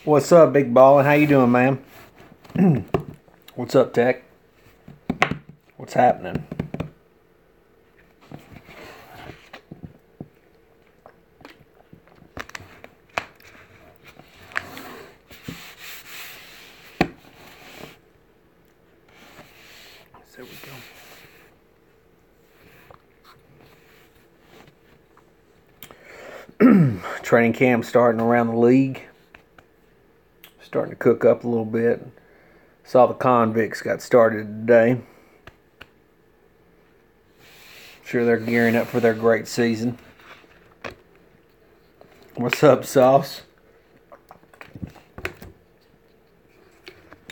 What's up, big ballin'? How you doing, man? What's up, Tech? What's happening? There we go. Training camp starting around the league. Starting to cook up a little bit. Saw the convicts got started today. Sure they're gearing up for their great season. What's up, Sauce?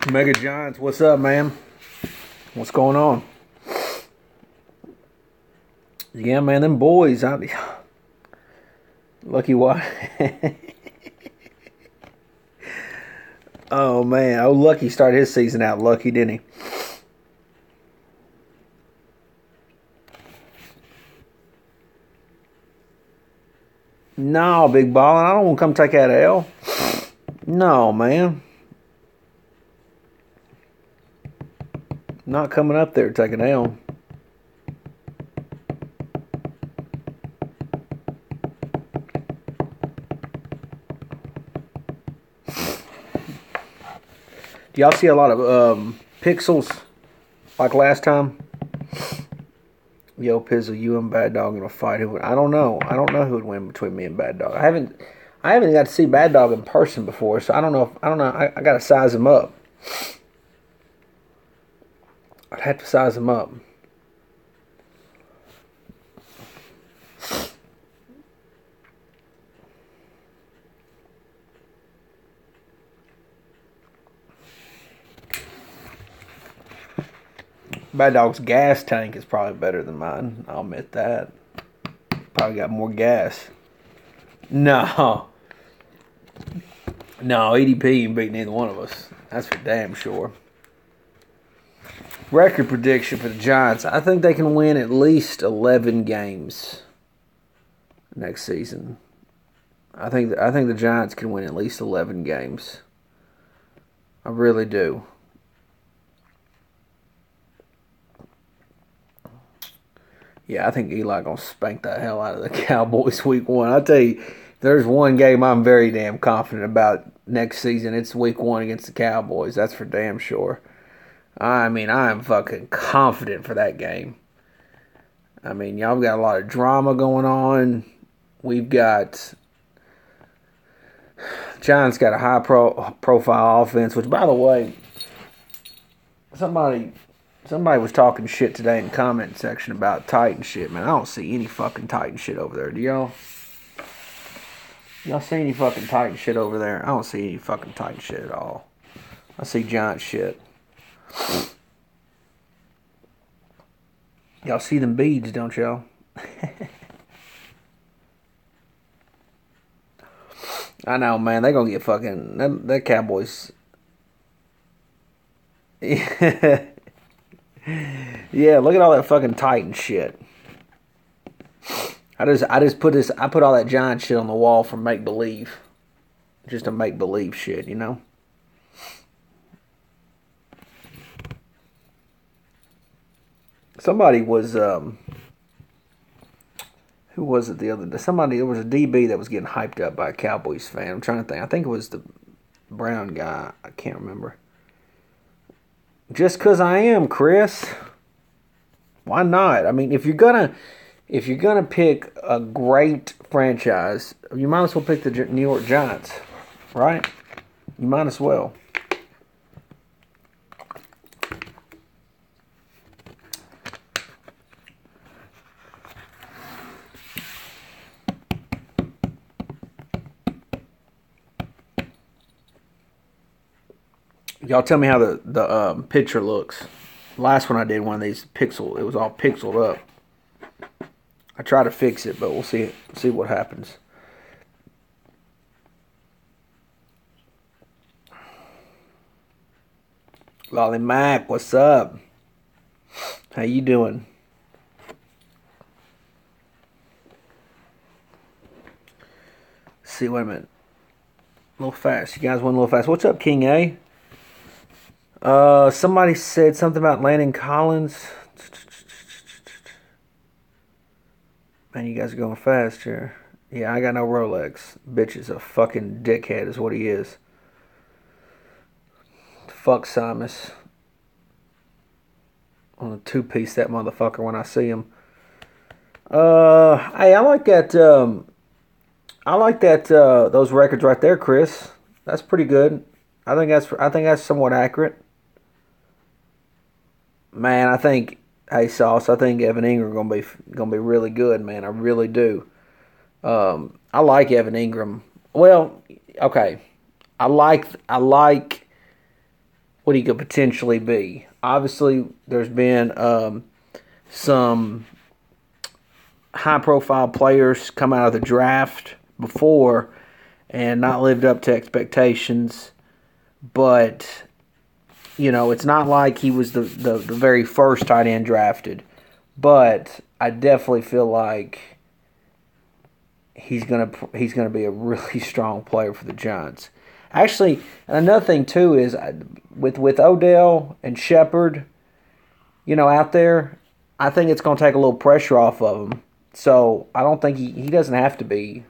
Mega Giants, what's up, man? What's going on? Yeah, man, them boys. Lucky what? Oh, man. Oh, Lucky started his season out lucky, didn't he? No, big ballin'. I don't want to come take that L. No, man. Not coming up there to take an L. Do y'all see a lot of pixels like last time? Yo, Pizzle, you and Bad Dog in a fight. I don't know. I don't know who would win between me and Bad Dog. I haven't got to see Bad Dog in person before, so I don't know. I got to size him up. I'd have to size him up. Bad Dog's gas tank is probably better than mine. I'll admit that. Probably got more gas. No. No, EDP ain't beat neither one of us. That's for damn sure. Record prediction for the Giants. I think they can win at least 11 games next season. I think the Giants can win at least 11 games. I really do. Yeah, I think Eli gonna spank the hell out of the Cowboys week 1. I'll tell you, if there's one game I'm very damn confident about next season, it's week 1 against the Cowboys. That's for damn sure. I mean, I am fucking confident for that game. I mean, y'all got a lot of drama going on. We've got Giants got a high profile offense, which, by the way, somebody was talking shit today in the comment section about Titan shit, man. I don't see any fucking Titan shit over there. Do y'all? Y'all see any fucking Titan shit over there? I don't see any fucking Titan shit at all. I see Giant shit. Y'all see them beads, don't y'all? I know, man. They gonna get fucking... That Cowboys... Yeah, look at all that fucking Titan shit. I put all that Giant shit on the wall for make believe. Just to make believe shit, you know? Somebody was who was it the other day? There was a DB that was getting hyped up by a Cowboys fan. I'm trying to think. I think it was the brown guy. I can't remember. Just 'cause I am, Chris. Why not? I mean, if you're gonna pick a great franchise, you might as well pick the New York Giants, right? You might as well. Y'all tell me how the picture looks. Last one I did one of these it was all pixeled up. I try to fix it, but we'll see what happens. Lolly Mac, what's up? How you doing? See, wait a minute. A little fast. You guys went a little fast. What's up, King A? Somebody said something about Landon Collins. Man, you guys are going fast here. Yeah, I got no Rolex. Bitch is a fucking dickhead is what he is. Fuck Simus. I'm gonna two-piece that motherfucker when I see him. Hey, I like that. Those records right there, Chris. That's pretty good. I think that's somewhat accurate. Man, hey Sauce, I think Evan Ingram gonna be really good, man. I really do. I like Evan Ingram. Well, okay. I like what he could potentially be. Obviously, there's been some high-profile players come out of the draft before and not lived up to expectations, but it's not like he was the very first tight end drafted. But I definitely feel like he's gonna be a really strong player for the Giants. Actually, another thing too is with Odell and Shepard, out there, I think it's gonna take a little pressure off of him. So I don't think he doesn't have to be,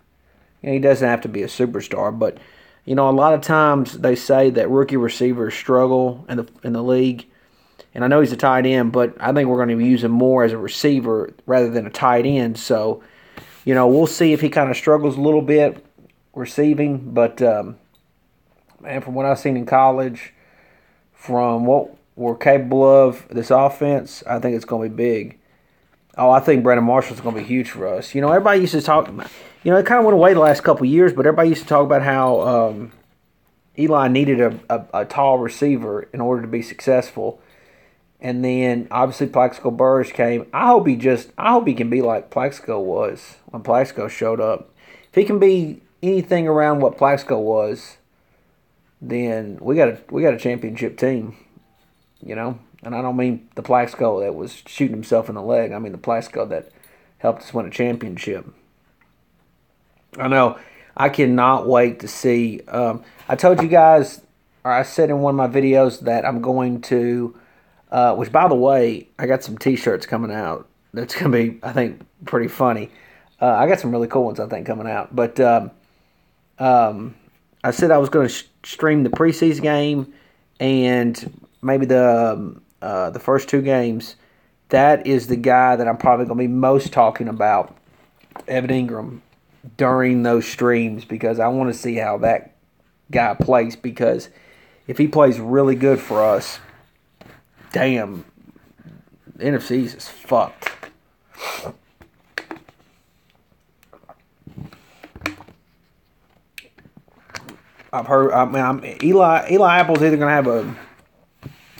he doesn't have to be a superstar. But a lot of times they say that rookie receivers struggle in the league, and I know he's a tight end, but I think we're going to use him more as a receiver rather than a tight end. So, we'll see if he kind of struggles a little bit receiving. But man, from what I've seen in college, from what we're capable of this offense, I think it's going to be big. Oh, I think Brandon Marshall's going to be huge for us. Everybody used to talk. It kind of went away the last couple of years, but everybody used to talk about how Eli needed a tall receiver in order to be successful. And then obviously Plaxico Burress came. I hope he can be like Plaxico was when Plaxico showed up. If he can be anything around what Plaxico was, then we got a championship team. And I don't mean the Plaxico that was shooting himself in the leg. I mean the Plaxico that helped us win a championship. I know. I cannot wait to see. I told you guys, or I said in one of my videos that I'm going to, which by the way, I got some T-shirts coming out. That's going to be, I think, pretty funny. I got some really cool ones, I think, coming out. But I said I was going to stream the preseason game and maybe the first two games. That is the guy that I'm probably going to be most talking about, Evan Ingram, during those streams, because I want to see how that guy plays. Because if he plays really good for us, damn, the NFC's is fucked. I've heard. Eli Apple's either going to have a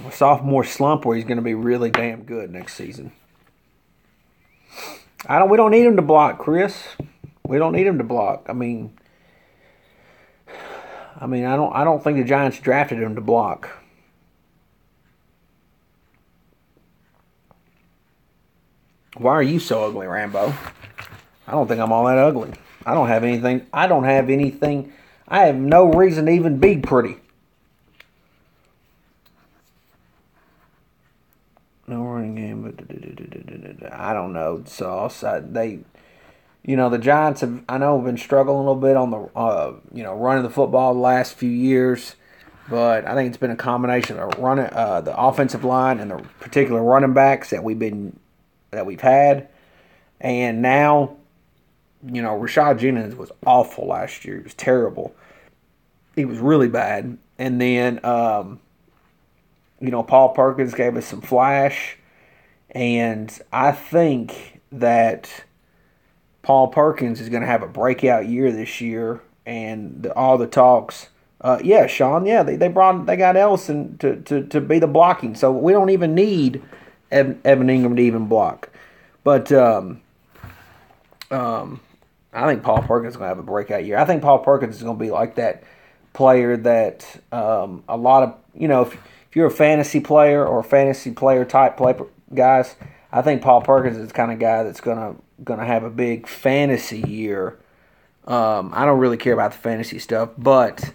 sophomore slump or he's going to be really damn good next season. We don't need him to block, Chris. We don't need him to block. I don't think the Giants drafted him to block. Why are you so ugly, Rambo? I don't think I'm all that ugly. I don't have anything. I have no reason to even be pretty. No running game, but I don't know. So the Giants have been struggling a little bit on the running the football the last few years, but I think it's been a combination of running the offensive line and the particular running backs that we've had, and now Rashad Jennings was awful last year. He was terrible. He was really bad, and then Paul Perkins gave us some flash, and I think that Paul Perkins is going to have a breakout year this year, and all the talks. Yeah, Sean. Yeah, they got Ellison to be the blocking, so we don't even need Evan Ingram to even block. But I think Paul Perkins is going to have a breakout year. I think Paul Perkins is going to be like that player that a lot of if you're a fantasy player or fantasy player type guys, I think Paul Perkins is the kind of guy that's gonna have a big fantasy year I don't really care about the fantasy stuff, but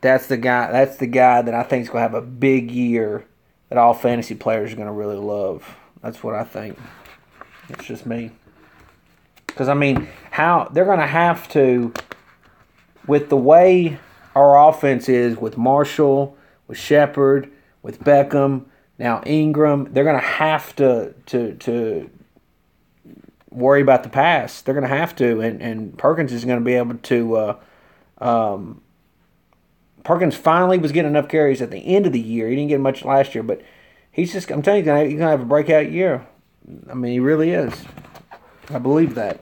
that's the guy. That's the guy that I think is going to have a big year that all fantasy players are going to really love. That's what I think. It's just me. Because I mean, how they're going to have to, with the way our offense is, with Marshall, with Shepard, with Beckham, now Ingram, they're going to have to worry about the pass. They're going to have to, and Perkins is going to be able to. Perkins finally was getting enough carries at the end of the year. He didn't get much last year, but he's just. I'm telling you, he's going to have a breakout year. I mean, he really is. I believe that.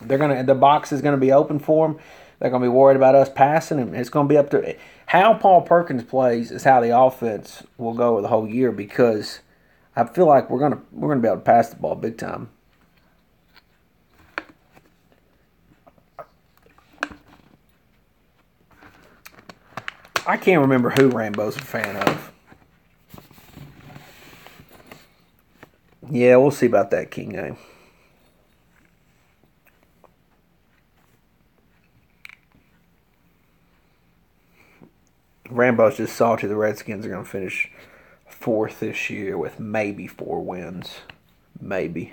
The box is going to be open for him. They're going to be worried about us passing him. It's going to be up to how Paul Perkins plays is how the offense will go the whole year, because I feel like we're going to be able to pass the ball big time. I can't remember who Rambo's a fan of. Yeah, we'll see about that King game. Rambo's just salty. The Redskins are going to finish 4th this year with maybe 4 wins. Maybe.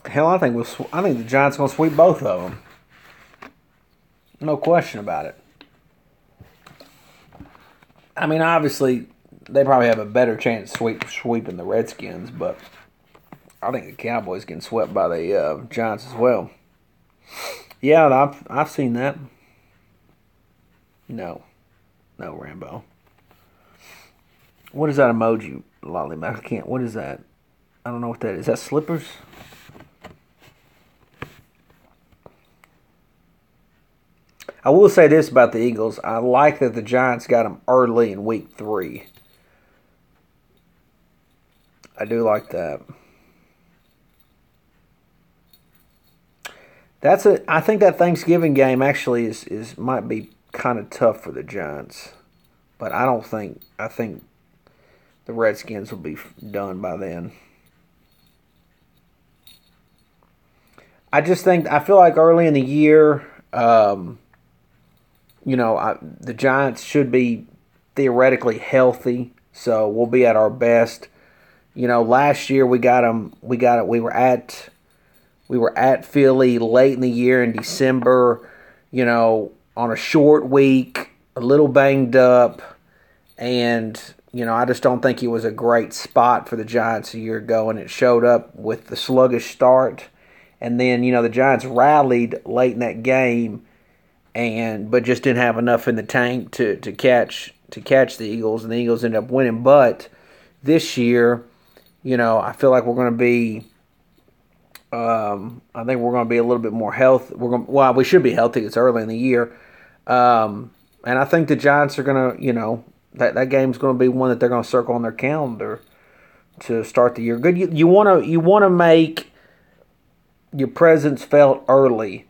Hell, I think the Giants are going to sweep both of them. No question about it. I mean, obviously, they probably have a better chance of sweeping the Redskins, but I think the Cowboys getting swept by the Giants as well. Yeah, I've seen that. No, Rambo. What is that emoji, Lollymouth? I can't. What is that? I don't know what that is. Is that slippers? I will say this about the Eagles. I like that the Giants got them early in week 3. I do like that. I think that Thanksgiving game actually is might be kind of tough for the Giants. But I think the Redskins will be done by then. I feel like early in the year, the Giants should be theoretically healthy, so we'll be at our best. Last year we got them. We were at Philly late in the year in December. On a short week, a little banged up, and I just don't think it was a great spot for the Giants a year ago, and it showed up with the sluggish start, and then the Giants rallied late in that game. But just didn't have enough in the tank to catch the Eagles, and the Eagles ended up winning. But this year, I feel like we're going to be. I think we're going to be a little bit more healthy. We should be healthy. It's early in the year, and I think the Giants are going to, that game's going to be one that they're going to circle on their calendar to start the year. Good. You want to make your presence felt early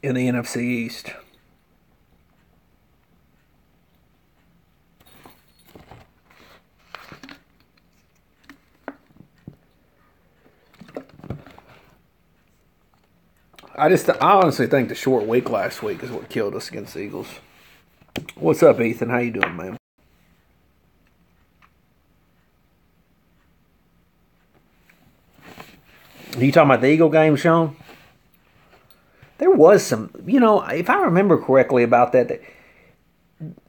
in the NFC East. I honestly think the short week last week is what killed us against the Eagles. What's up, Ethan? How you doing, man? Are you talking about the Eagle game, Sean? There was some, if I remember correctly about that,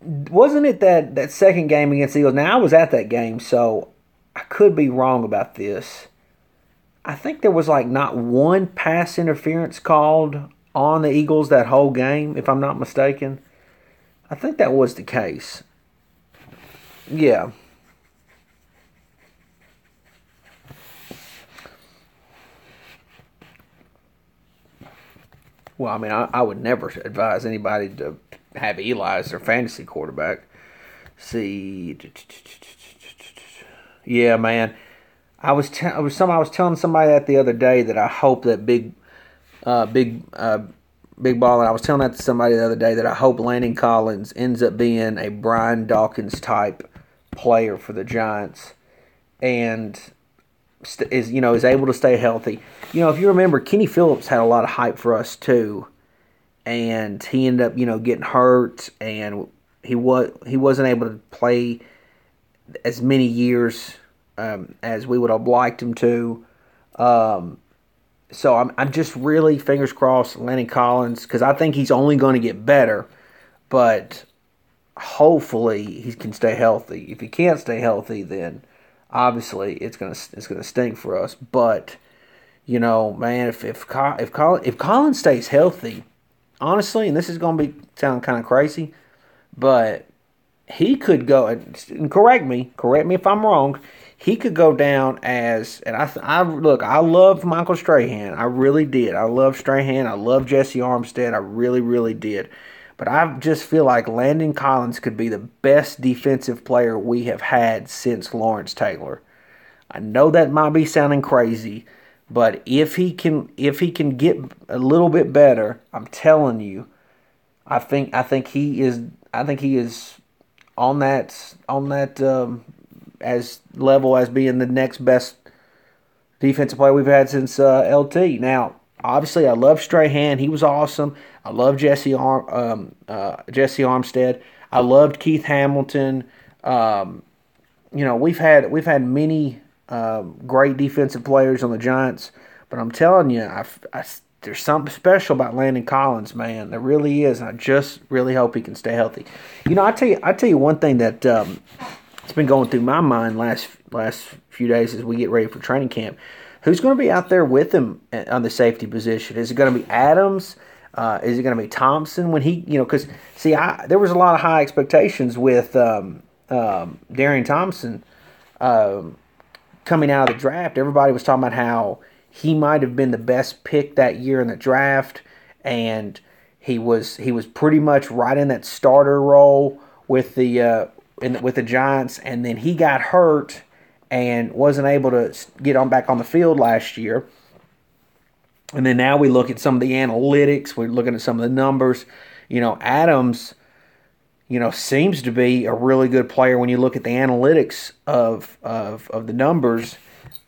wasn't it that second game against the Eagles? Now, I was at that game, so I could be wrong about this. I think there was not one pass interference called on the Eagles that whole game, if I'm not mistaken. I think that was the case. Yeah. Well, I mean, I would never advise anybody to have Eli as their fantasy quarterback. See, yeah, man. I was telling somebody that the other day that I hope that big ball, and I was telling that to somebody the other day that I hope Landon Collins ends up being a Brian Dawkins type player for the Giants, and is able to stay healthy. If you remember, Kenny Phillips had a lot of hype for us too, and he ended up getting hurt, and he wasn't able to play as many years as we would have liked him to. So I'm just really fingers crossed Landon Collins, because I think he's only going to get better, but hopefully he can stay healthy. If he can't stay healthy, then obviously it's gonna stink for us. But man, if Collins stays healthy, honestly, and this is gonna sound kind of crazy, but he could go, and correct me if I'm wrong. He could go down as, and I love Michael Strahan. I really did. I love Strahan. I love Jesse Armstead. I really, really did. But I just feel like Landon Collins could be the best defensive player we have had since Lawrence Taylor. I know that might be sounding crazy, but if he can get a little bit better, I'm telling you, I think he is on that as level as being the next best defensive player we've had since LT. Now, obviously, I love Strahan. He was awesome. I love Jesse Armstead. I loved Keith Hamilton. We've had many great defensive players on the Giants, but I'm telling you, there's something special about Landon Collins, man. There really is. I just really hope he can stay healthy. I tell you one thing that it's been going through my mind last few days as we get ready for training camp. Who's going to be out there with him on the safety position? Is it going to be Adams? Is it going to be Thompson when he, because there was a lot of high expectations with Darian Thompson coming out of the draft. Everybody was talking about how he might have been the best pick that year in the draft, and he was pretty much right in that starter role with the Giants, and then he got hurt and wasn't able to get back on the field last year. And then now we look at some of the analytics. We're looking at some of the numbers. Adams, seems to be a really good player when you look at the analytics of the numbers.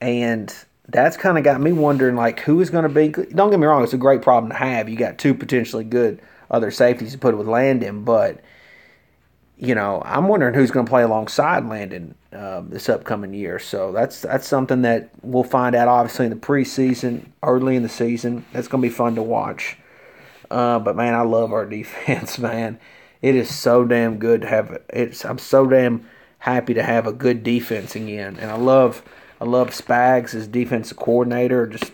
And that's kind of got me wondering, like, who is going to be. Don't get me wrong, it's a great problem to have. You got two potentially good other safeties to put with Landon, but I'm wondering who's going to play alongside Landon this upcoming year. So that's something that we'll find out, obviously, in the preseason, early in the season. That's going to be fun to watch. But, man, I love our defense, man. It is so damn good to have it. I'm so damn happy to have a good defense again. And I love Spags as defensive coordinator. Just,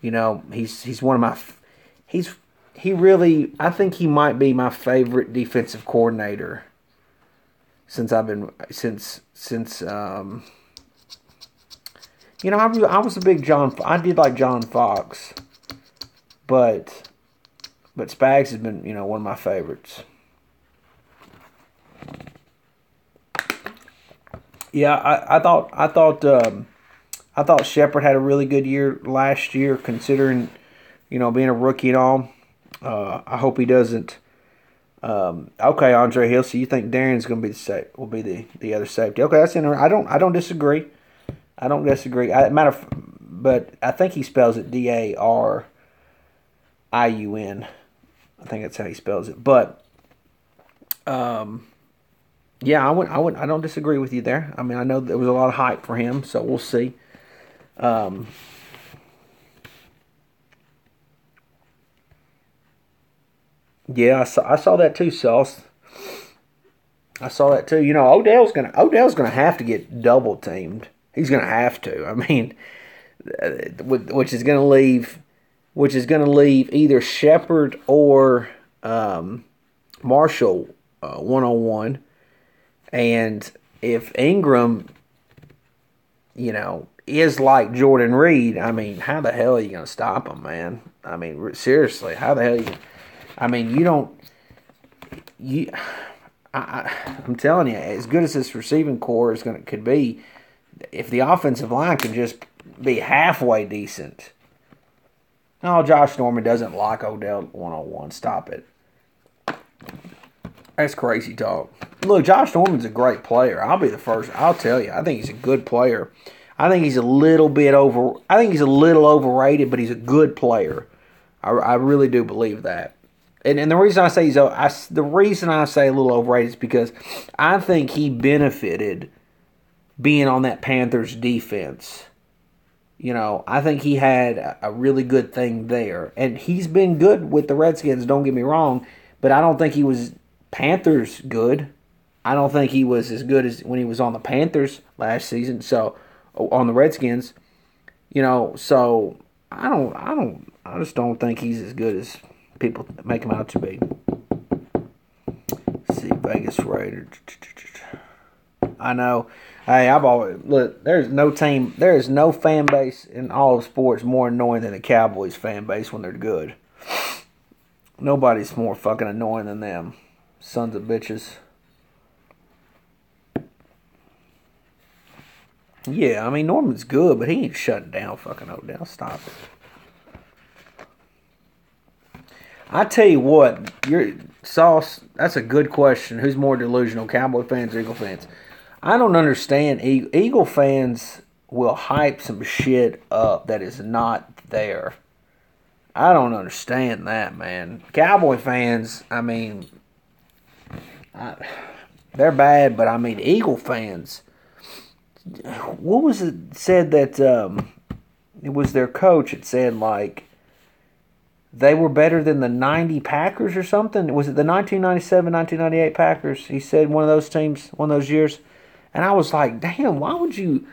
he's one of my – I think he might be my favorite defensive coordinator since I was a big I did like John Fox, but Spags has been, one of my favorites. Yeah, I thought Shepard had a really good year last year, considering, being a rookie and all. I hope he doesn't. Okay, Andre Hill. So you think Darian's going to be the other safety? Okay, that's interesting. I don't disagree. But I think he spells it Dariun. I think that's how he spells it. But yeah, I don't disagree with you there. I mean, I know there was a lot of hype for him, so we'll see. Yeah, I saw that too, Sauce. I saw that too. Odell's gonna have to get double teamed. He's gonna have to. I mean, which is gonna leave either Shepard or Marshall 1-on-1. And if Ingram, is like Jordan Reed, I mean, how the hell are you gonna stop him, man? I mean, seriously, how the hell you? I mean, I'm telling you, as good as this receiving core could be, if the offensive line can just be halfway decent. No, Josh Norman doesn't like Odell 101. Stop it. That's crazy talk. Look, Josh Norman's a great player. I'll be the first. I'll tell you. I think he's a good player. I think he's a little overrated, but he's a good player. I really do believe that. And the reason I say the reason I say a little overrated is because I think he benefited being on that Panthers defense. You know, I think he had a really good thing there. And he's been good with the Redskins, don't get me wrong, but I don't think he was Panthers good. I don't think he was as good as when he was on the Panthers last season. So on the Redskins, you know, so I just don't think he's as good as people make him out to be. Let's see, Vegas Raiders. I know. Hey, I've always look. There is no fan base in all of sports more annoying than the Cowboys fan base when they're good. Nobody's more fucking annoying than them, sons of bitches. Yeah, I mean Norman's good, but he ain't shutting down fucking Odell. Stop it. I tell you what, Sauce. That's a good question. Who's more delusional, Cowboy fans or Eagle fans? I don't understand. Eagle fans will hype some shit up that is not there. I don't understand that, man. Cowboy fans, I mean, they're bad, but I mean, Eagle fans. What was it said that it was their coach? It said like they were better than the 90 Packers or something. Was it the 1997, 1998 Packers? He said one of those teams, one of those years. And I was like, damn, why would you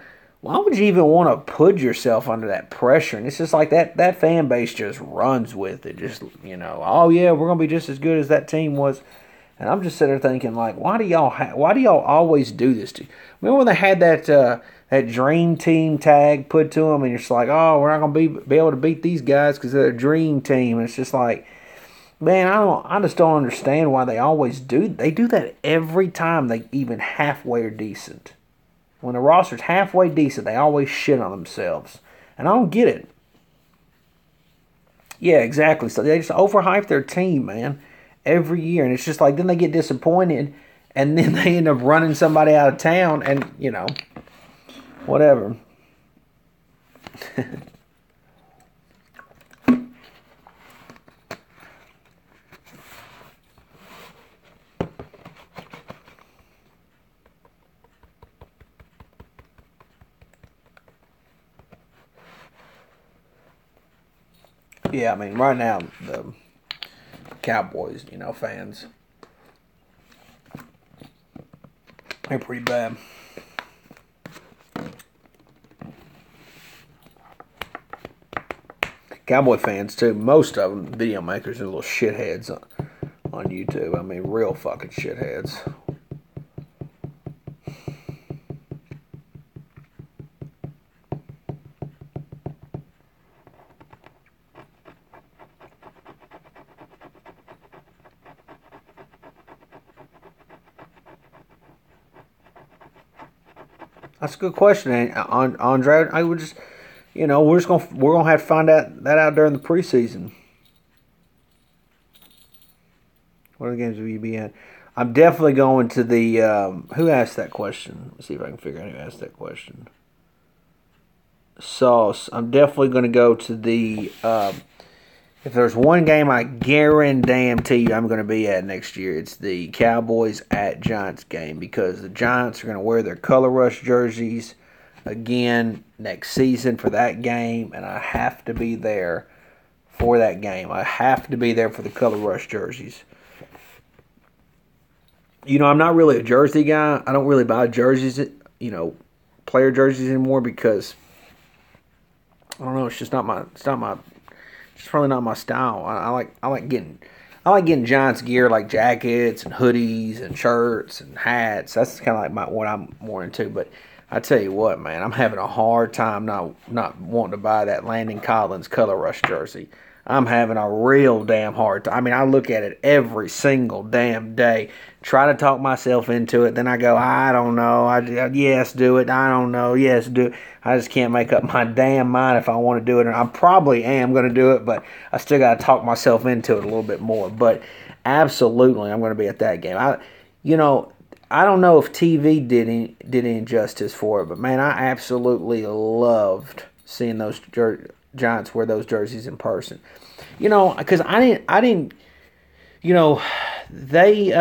even want to put yourself under that pressure? And it's just like that fan base just runs with it. Just, you know, oh yeah, we're going to be just as good as that team was. And I'm just sitting there thinking, like, why do y'all always do this to you? Remember when they had that dream team tag put to them, and you're just like, oh, we're not going to be able to beat these guys because they're a dream team. And it's just like, man, I just don't understand why they always do. They do that every time they even halfway are decent. When the roster's halfway decent, they always shit on themselves. And I don't get it. Yeah, exactly. So they just overhype their team, man, every year. And it's just like, then they get disappointed, and then they end up running somebody out of town, and, you know, whatever. Yeah, I mean, right now, the Cowboys, you know, fans, they're pretty bad. Cowboy fans, too, most of them, video makers, are little shitheads on YouTube. I mean, real fucking shitheads. That's a good question, Andre. I would just, you know, we're gonna have to find that out during the preseason. What other games will you be at? I'm definitely going to the. Who asked that question? Let's see if I can figure out who asked that question. Sauce. I'm definitely going to go to the. If there's one game I guarantee you I'm going to be at next year, it's the Cowboys at Giants game, because the Giants are going to wear their Color Rush jerseys again next season for that game, and I have to be there for that game. I have to be there for the Color Rush jerseys. You know, I'm not really a jersey guy. I don't really buy jerseys, you know, player jerseys anymore, because I don't know. It's just not my. It's probably not my style. I like getting Giants gear, like jackets and hoodies and shirts and hats. That's kind of like what I'm more into. But I tell you what, man, I'm having a hard time not wanting to buy that Landon Collins Color Rush jersey. I'm having a real damn hard time. I mean, I look at it every single damn day. Try to talk myself into it. Then I go, I don't know. Yes, do it. I don't know. Yes, do it. I just can't make up my damn mind if I want to do it. And I probably am going to do it, but I still got to talk myself into it a little bit more. But absolutely, I'm going to be at that game. I don't know if TV did any justice for it, but man, I absolutely loved seeing those Giants wear those jerseys in person. Because I didn't, they,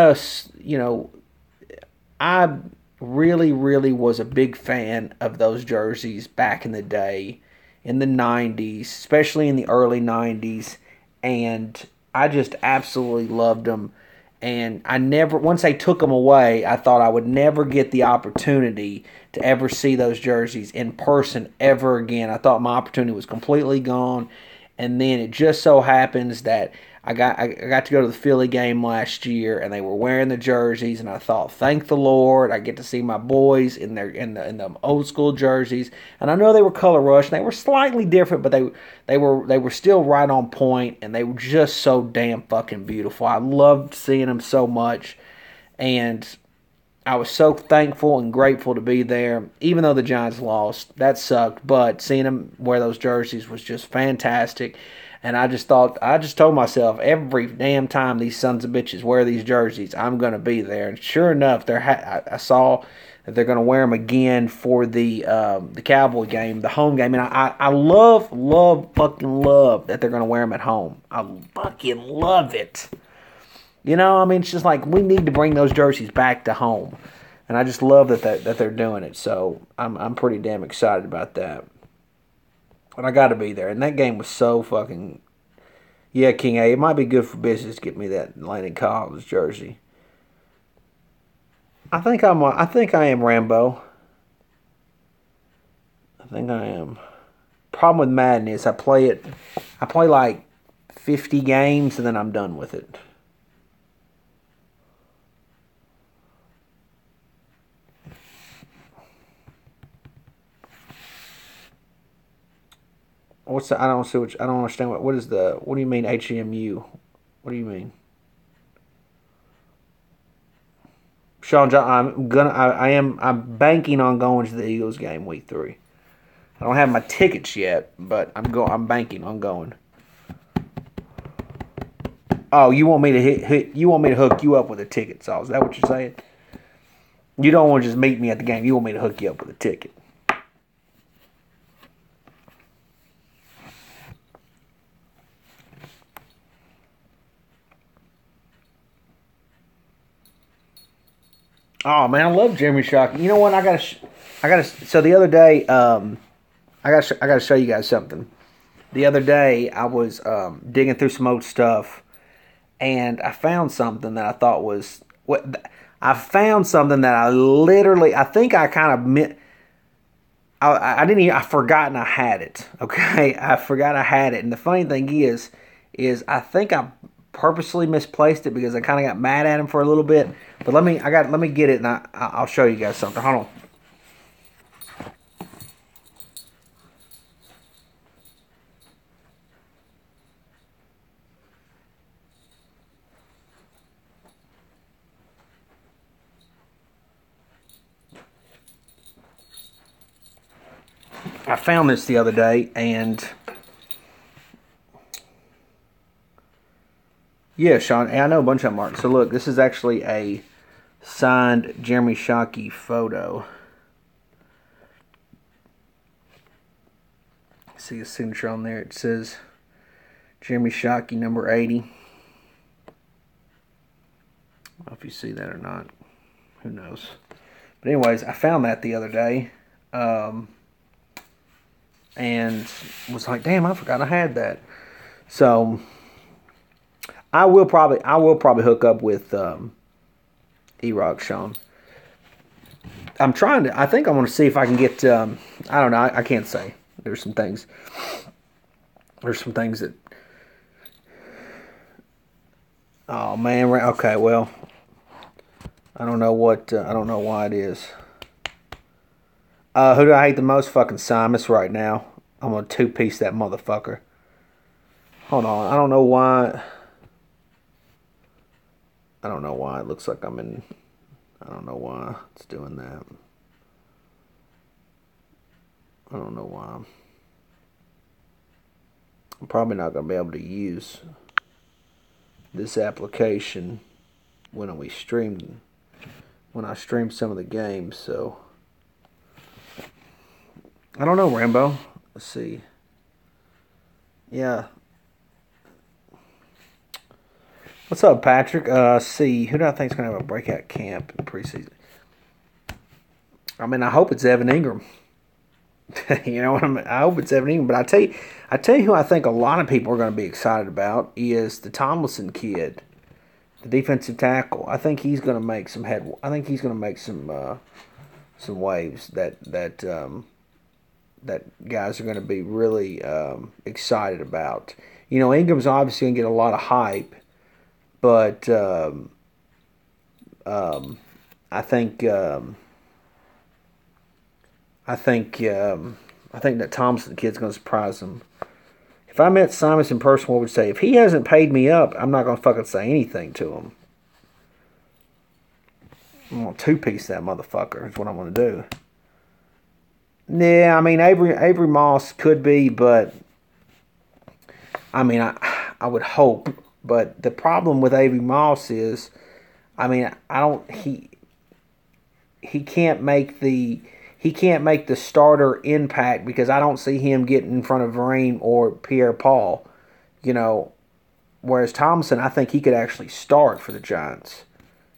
I really, really was a big fan of those jerseys back in the day, in the 90s, especially in the early 90s, and I just absolutely loved them. And once they took them away, I thought I would never get the opportunity to ever see those jerseys in person ever again. I thought my opportunity was completely gone. And then it just so happens that I got to go to the Philly game last year, and they were wearing the jerseys, and I thought, thank the Lord, I get to see my boys in the old school jerseys. And I know they were color rush, and they were slightly different, but they were still right on point, and they were just so damn fucking beautiful. I loved seeing them so much, and I was so thankful and grateful to be there, even though the Giants lost. That sucked, but seeing them wear those jerseys was just fantastic. And I just told myself, every damn time these sons of bitches wear these jerseys, I'm going to be there. And sure enough, I saw that they're going to wear them again for the Cowboy game, the home game. And I fucking love that they're going to wear them at home. I fucking love it. It's just like we need to bring those jerseys back to home. And I just love that they're doing it. So I'm pretty damn excited about that. But I got to be there. And that game was so fucking... Yeah, King A, it might be good for business to get me that Landon Collins jersey. I think I am Rambo. I think I am. Problem with Madden is I play like 50 games and then I'm done with it. What's the, I don't understand what do you mean HMU? What do you mean? Sean John, I'm banking on going to the Eagles game week 3. I don't have my tickets yet, but I'm banking on going. Oh, you want me to hook you up with a ticket, so is that what you're saying? You don't want to just meet me at the game. You want me to hook you up with a ticket. Oh man, I love Jeremy Shockey. You know what? I gotta. So the other day, I gotta show you guys something. The other day, I was digging through some old stuff, and I found something that I thought was what. I found something that I think I kind of meant. I didn't even. I forgotten I had it. Okay, I forgot I had it. And the funny thing is I think I purposely misplaced it because I kind of got mad at him for a little bit. But let me get it, and I'll show you guys something. Hold on. I found this the other day, and yeah, Sean, I know a bunch of them aren't. So look, this is actually a signed Jeremy Shockey photo. See his signature on there. It says Jeremy Shockey, number 80. I don't know if you see that or not. Who knows? But anyways, I found that the other day. And was like, damn, I forgot I had that. So I will probably hook up with E-Rock, Sean. I think I want to see if I can get, I don't know, I can't say. There's some things that, oh man, okay, well, I don't know why it is. Who do I hate the most? Fucking Simus right now. I'm going to two-piece that motherfucker. Hold on. I don't know why. I don't know why it looks like I'm in. I don't know why it's doing that. I don't know why. I'm probably not going to be able to use this application when I stream some of the games. So I don't know, Rambo. Let's see. Yeah. What's up, Patrick? See, who do I think is going to have a breakout camp in preseason? I mean, I hope it's Evan Ingram. You know what I mean? I hope it's Evan Ingram. But I tell you who I think a lot of people are going to be excited about is the Tomlinson kid, the defensive tackle. I think he's going to make some head. I think he's going to make some waves that guys are going to be really excited about. You know, Ingram's obviously going to get a lot of hype. But I think that Thompson kid's going to surprise him. If I met Simonson in person, what would say? If he hasn't paid me up, I'm not going to fucking say anything to him. I'm going to two-piece that motherfucker is what I'm going to do. Yeah, I mean, Avery Moss could be, but I mean, I would hope. But the problem with Avery Moss is, I mean, he can't make the starter impact because I don't see him getting in front of Vereen or Pierre-Paul, you know. Whereas Thompson, I think he could actually start for the Giants,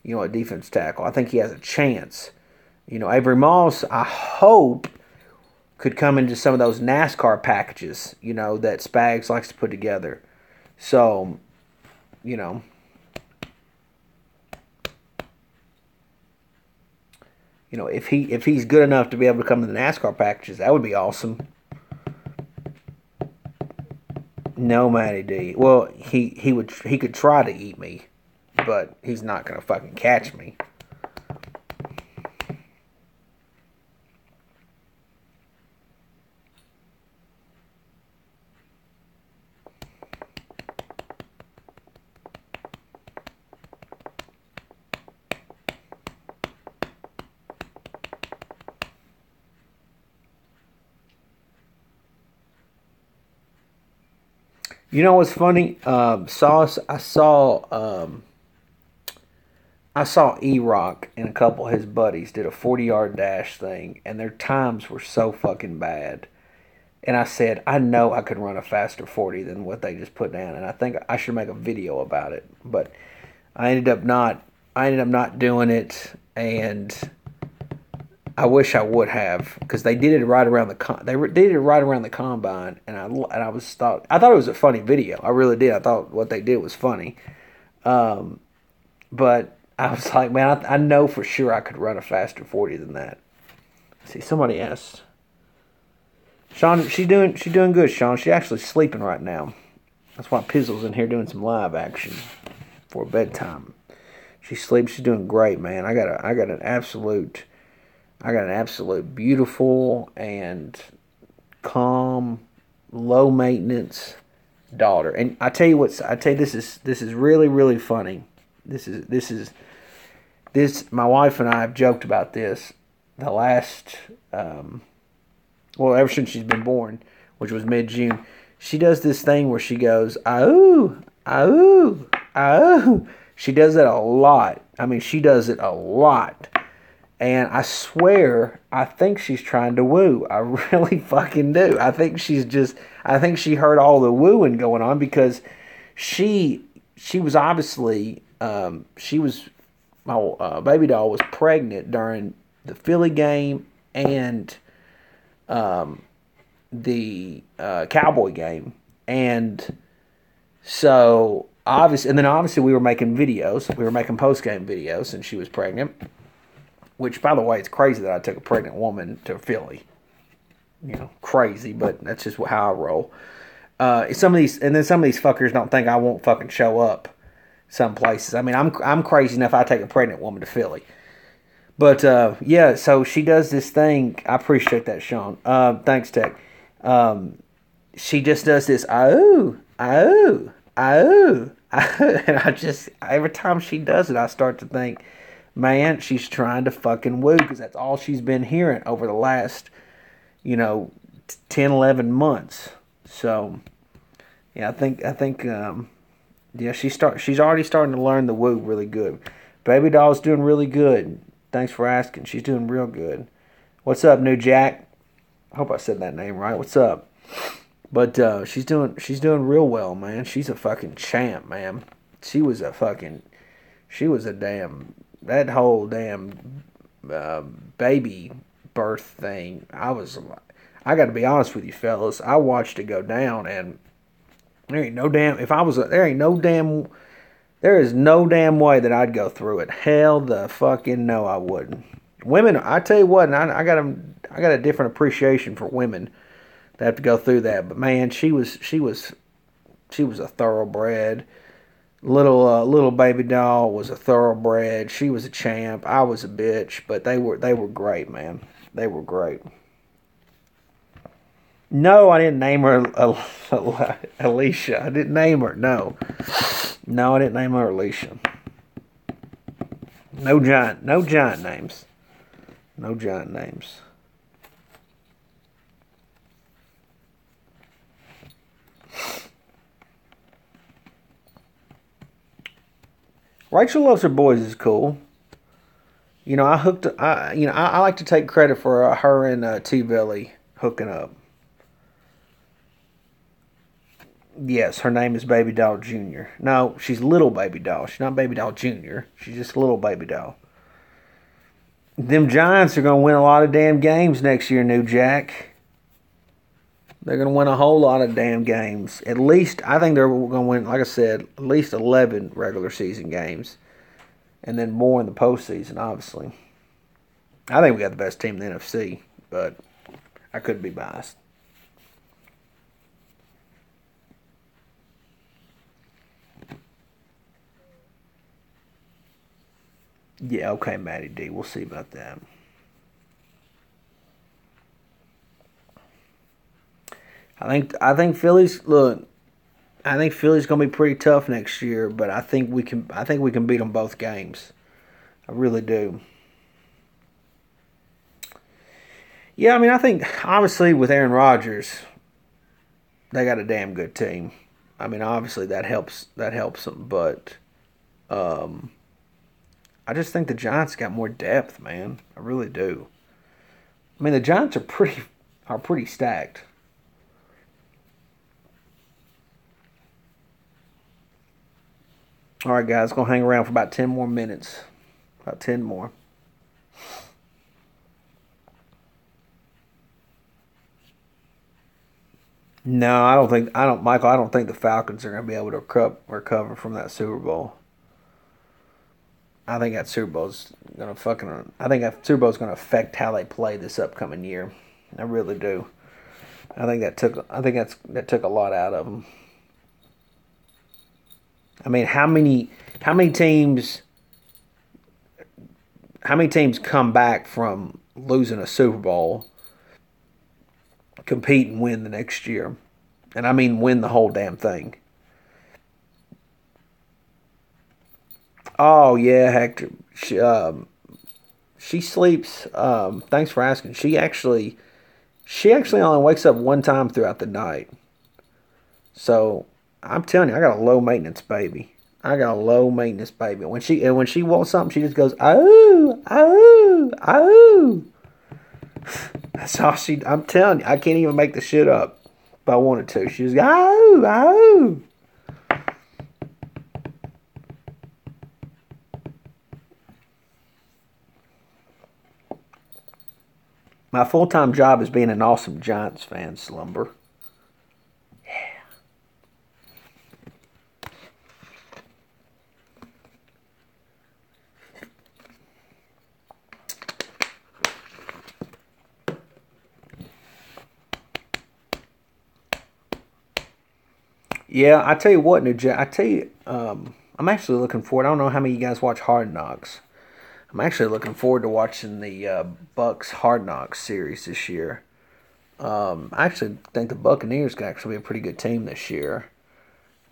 you know, at defense tackle. I think he has a chance. You know, Avery Moss, I hope, could come into some of those NASCAR packages, you know, that Spags likes to put together. So, you know, if he's good enough to be able to come to the NASCAR packages, that would be awesome. No, Matty D. Well, he could try to eat me, but he's not gonna fucking catch me. You know what's funny? I saw E-Rock and a couple of his buddies did a 40-yard dash thing, and their times were so fucking bad. And I said, I know I could run a faster 40 than what they just put down, and I think I should make a video about it. But I ended up not doing it, and I wish I would have, because they did it right around the combine, and I thought it was a funny video. I really did. I thought what they did was funny, but I was like, man, I know for sure I could run a faster 40 than that. Let's see, somebody asked, Sean, she's doing good, Sean. She's actually sleeping right now. That's why Pizzle's in here doing some live action for bedtime. She sleeps. She's doing great, man. I got an absolute beautiful and calm, low maintenance daughter. And I tell you this is really, really funny. This my wife and I have joked about this the last ever since she's been born, which was mid-June. She does this thing where she goes, "Ahoo, ahoo, ahoo." She does that a lot. I mean, she does it a lot. And I swear, I think she's trying to woo. I really fucking do. I think she heard all the wooing going on, because she was obviously, my baby doll was pregnant during the Philly game and the Cowboy game. And so, obviously we were making videos. We were making post-game videos, and she was pregnant. Which, by the way, it's crazy that I took a pregnant woman to Philly. You know, crazy, but that's just how I roll. Some of these fuckers don't think I won't fucking show up some places. I mean, I'm crazy enough I take a pregnant woman to Philly. But, yeah, so she does this thing. I appreciate that, Sean. Thanks, Tech. She just does this, oh, oh, oh, and I just every time she does it, I start to think, man, she's trying to fucking woo because that's all she's been hearing over the last, 10, 11 months. So, yeah, yeah, she's already starting to learn the woo really good. Baby doll's doing really good. Thanks for asking. She's doing real good. What's up, New Jack? I hope I said that name right. What's up? But she's doing real well, man. She's a fucking champ, man. She was a damn that whole damn baby birth thing. I got to be honest with you, fellas. I watched it go down, and there ain't no damn. If I was, there ain't no damn. There is no damn way that I'd go through it. Hell, the fucking no, I wouldn't. Women, I tell you what, and I got a different appreciation for women that have to go through that. But man, she was a thoroughbred. Little baby doll was a thoroughbred. She was a champ. I was a bitch, but they were great, man. They were great. No, I didn't name her Alicia. I didn't name her. No, I didn't name her Alicia. No giant names. No giant names. Rachel Loves Her Boys is cool. I like to take credit for her and T-Belly hooking up. Yes, her name is Baby Doll Jr. No, she's Little Baby Doll. She's not Baby Doll Jr. She's just Little Baby Doll. Them Giants are going to win a lot of damn games next year, New Jack. They're going to win a whole lot of damn games. At least, I think they're going to win, like I said, at least 11 regular season games. And then more in the postseason, obviously. I think we got the best team in the NFC, but I could be biased. Yeah, okay, Matty D. We'll see about that. I think Philly's look. I think Philly's gonna be pretty tough next year, but I think we can beat them both games. I really do. Yeah, I mean, I think obviously with Aaron Rodgers, they got a damn good team. I mean, obviously that helps them, but I just think the Giants got more depth, man. I really do. I mean, the Giants are pretty stacked. All right, guys, gonna hang around for about 10 more minutes. About 10 more. No, Michael. I don't think the Falcons are gonna be able to recover from that Super Bowl. I think that Super Bowl's gonna fucking. I think that Super Bowl's gonna affect how they play this upcoming year. I really do. I think that took a lot out of them. I mean, how many teams come back from losing a Super Bowl, compete and win the next year, and I mean win the whole damn thing? Oh yeah, Hector. She sleeps. Thanks for asking. She actually only wakes up one time throughout the night. So I'm telling you, I got a low maintenance baby. I got a low maintenance baby. When she wants something, she just goes oh oh oh. That's all she. I'm telling you, I can't even make the shit up if I wanted to. She just goes oh oh. My full-time job is being an awesome Giants fan, Slumber. Yeah, I tell you what, New Jack. I tell you, I'm actually looking forward. I don't know how many of you guys watch Hard Knocks. I'm actually looking forward to watching the Bucks Hard Knocks series this year. I actually think the Buccaneers could actually be a pretty good team this year.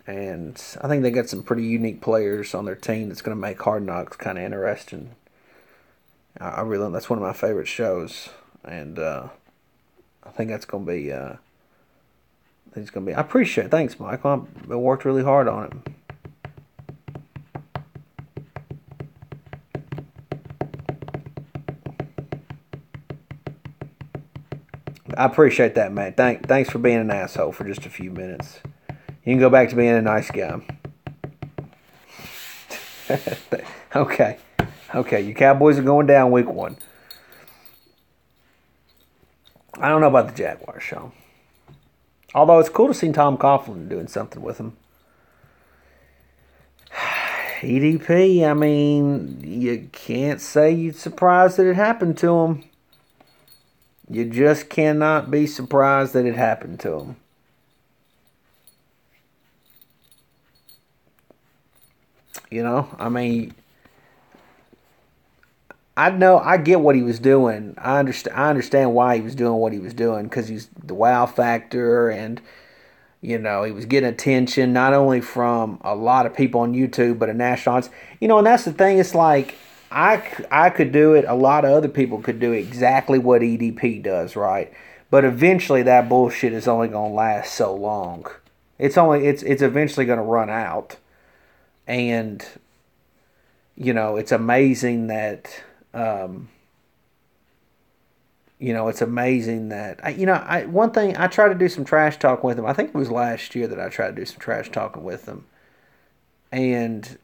And I think they got some pretty unique players on their team that's going to make Hard Knocks kind of interesting. I really, that's one of my favorite shows, and I think that's going to be. I think it's going to be. I appreciate it. Thanks, Michael. I've worked really hard on it. I appreciate that, man. Thanks for being an asshole for just a few minutes. You can go back to being a nice guy. Okay. You Cowboys are going down week 1. I don't know about the Jaguars, Sean. Although it's cool to see Tom Coughlin doing something with them. EDP, I mean, you can't say you're surprised that it happened to him. You just cannot be surprised that it happened to him. You know, I mean, I get what he was doing. I understand why he was doing what he was doing, because he's the wow factor, and he was getting attention not only from a lot of people on YouTube, but a national audience. And that's the thing. It's like I could do it. A lot of other people could do exactly what EDP does, right? But eventually, that bullshit is only going to last so long. It's eventually going to run out. And, it's amazing that, one thing, I tried to do some trash talking with him. I think it was last year that I tried to do some trash talking with him. And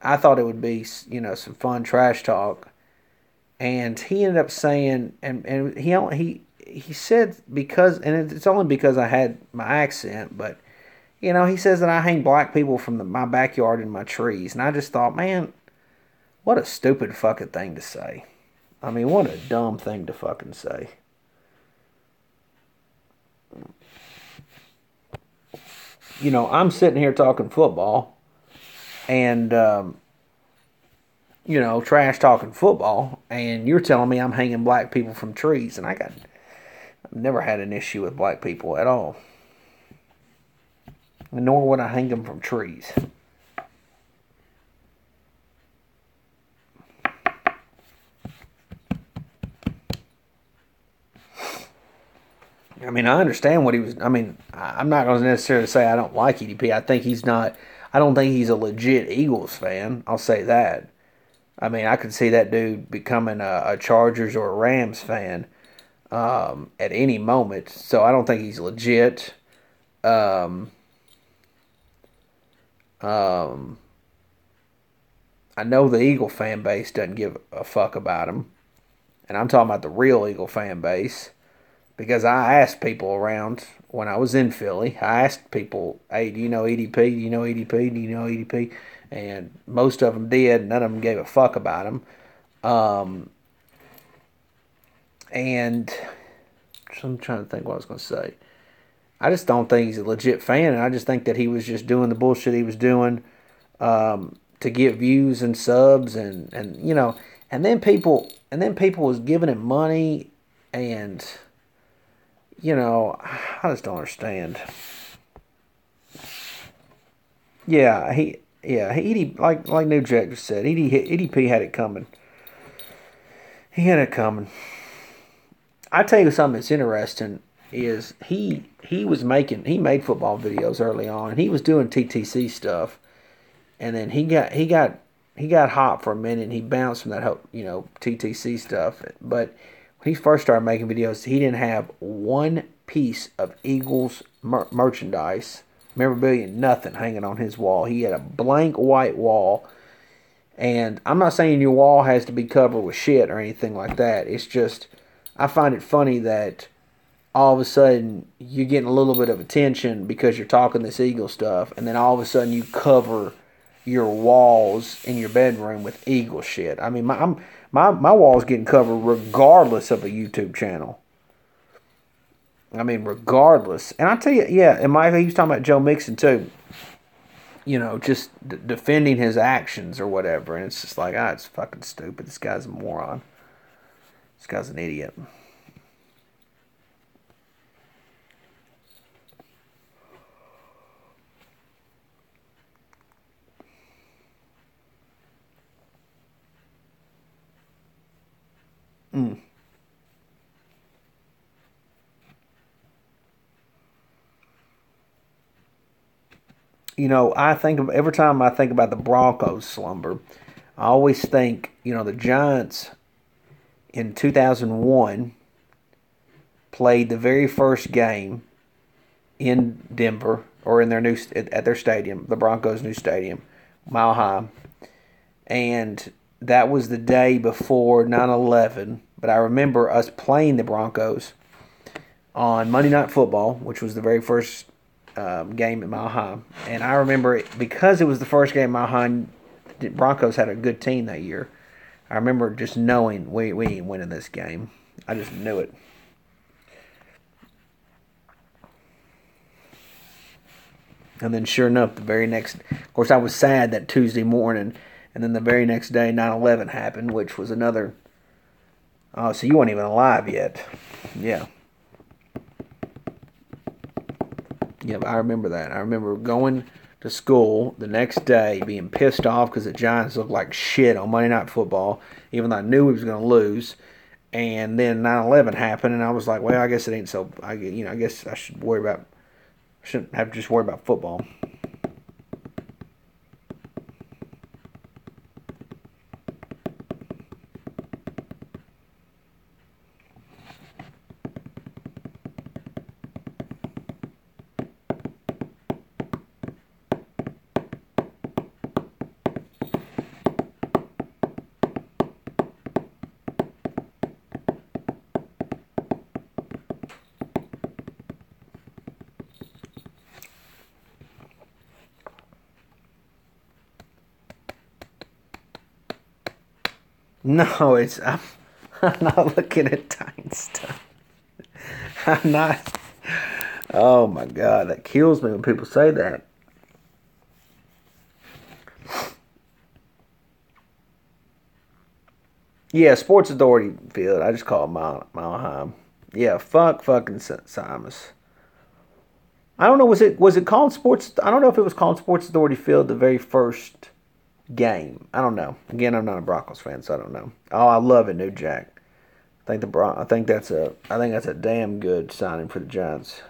I thought it would be, some fun trash talk. And he ended up saying, and he said, because, and it's only because I had my accent, but he says that I hang black people from my backyard in my trees. And I just thought, man, what a stupid fucking thing to say. I mean, what a dumb thing to fucking say. I'm sitting here talking football and, trash talking football, and you're telling me I'm hanging black people from trees. And I've never had an issue with black people at all. Nor would I hang them from trees. I mean, I understand what he was. I mean, I'm not going to necessarily say I don't like EDP. I don't think he's a legit Eagles fan. I'll say that. I mean, I could see that dude becoming a Chargers or a Rams fan at any moment. So I don't think he's legit. I know the Eagle fan base doesn't give a fuck about him. And I'm talking about the real Eagle fan base. Because I asked people around when I was in Philly. I asked people, hey, do you know EDP? Do you know EDP? Do you know EDP? And most of them did. None of them gave a fuck about him. And I'm trying to think what I was going to say. I just don't think he's a legit fan. And I just think that he was just doing the bullshit he was doing to get views and subs. And then people was giving him money. And I just don't understand. Like New Jack just said, EDP had it coming. He had it coming. I tell you something that's interesting is he made football videos early on, and he was doing TTC stuff, and then he got hot for a minute, and he bounced from that TTC stuff, but when he first started making videos, he didn't have one piece of Eagles merchandise, memorabilia, nothing hanging on his wall. He had a blank white wall. And I'm not saying your wall has to be covered with shit or anything like that. It's just, I find it funny that all of a sudden you're getting a little bit of attention because you're talking this Eagle stuff, and then all of a sudden you cover your walls in your bedroom with Eagle shit. I mean, my wall's getting covered regardless of a YouTube channel. I mean, regardless. And I tell you, yeah, and Michael, he was talking about Joe Mixon too. Just defending his actions or whatever. And it's just like, it's fucking stupid. This guy's a moron. This guy's an idiot. every time I think about the Broncos slumber, I always think, the Giants in 2001 played the very first game in Denver, or in at their stadium, the Broncos' new stadium, Mile High, and that was the day before 9/11. But I remember us playing the Broncos on Monday Night Football, which was the very first game at Mile High, and I remember because it was the first game at Mile High, the Broncos had a good team that year. I remember just knowing we ain't winning this game. I just knew it. And then sure enough, of course I was sad that Tuesday morning, and then the very next day 9/11 happened, which was another, oh, so you weren't even alive yet. Yeah. Yeah, I remember that. I remember going to school the next day being pissed off because the Giants looked like shit on Monday Night Football, even though I knew we was going to lose. And then 9/11 happened, and I was like, well, I guess it ain't so. I guess I shouldn't have to just worry about football. No, I'm not looking at tiny stuff. I'm not. Oh my God, that kills me when people say that. Yeah, Sports Authority Field. I just call it Mile High. Yeah, fucking Simus. I don't know. Was it called Sports? I don't know if it was called Sports Authority Field the very first game. I don't know. Again, I'm not a Broncos fan, so I don't know. Oh, I love it, New Jack. I think that's a damn good signing for the Giants.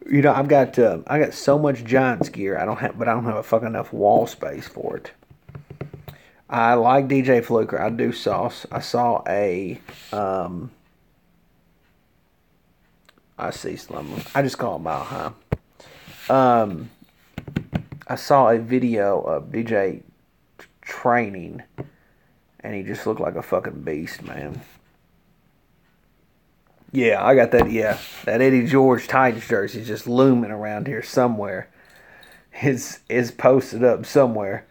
I got so much Giants gear. I don't have a fucking enough wall space for it. I like DJ Fluker. I do sauce. I saw a I see Slumber. I just call it Mile High. I saw a video of DJ training, and he just looked like a fucking beast, man. Yeah, I got that. Yeah, that Eddie George Titans jersey is just looming around here somewhere. It's posted up somewhere.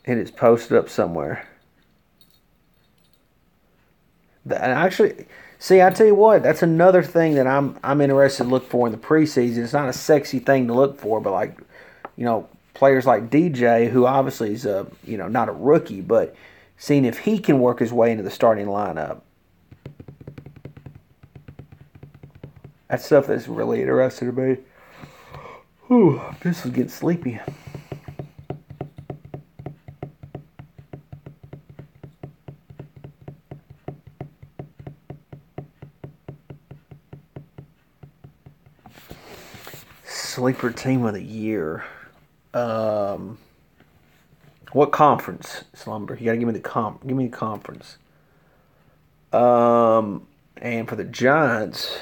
It is posted up somewhere. And actually, see, I tell you what, that's another thing that I'm interested to look for in the preseason. It's not a sexy thing to look for, but like, players like DJ, who obviously is not a rookie, but seeing if he can work his way into the starting lineup. That's stuff that's really interesting to me. Whew, this is getting sleepy. Sleeper team of the year. What conference, Slumber? You gotta give me the conference. And for the Giants,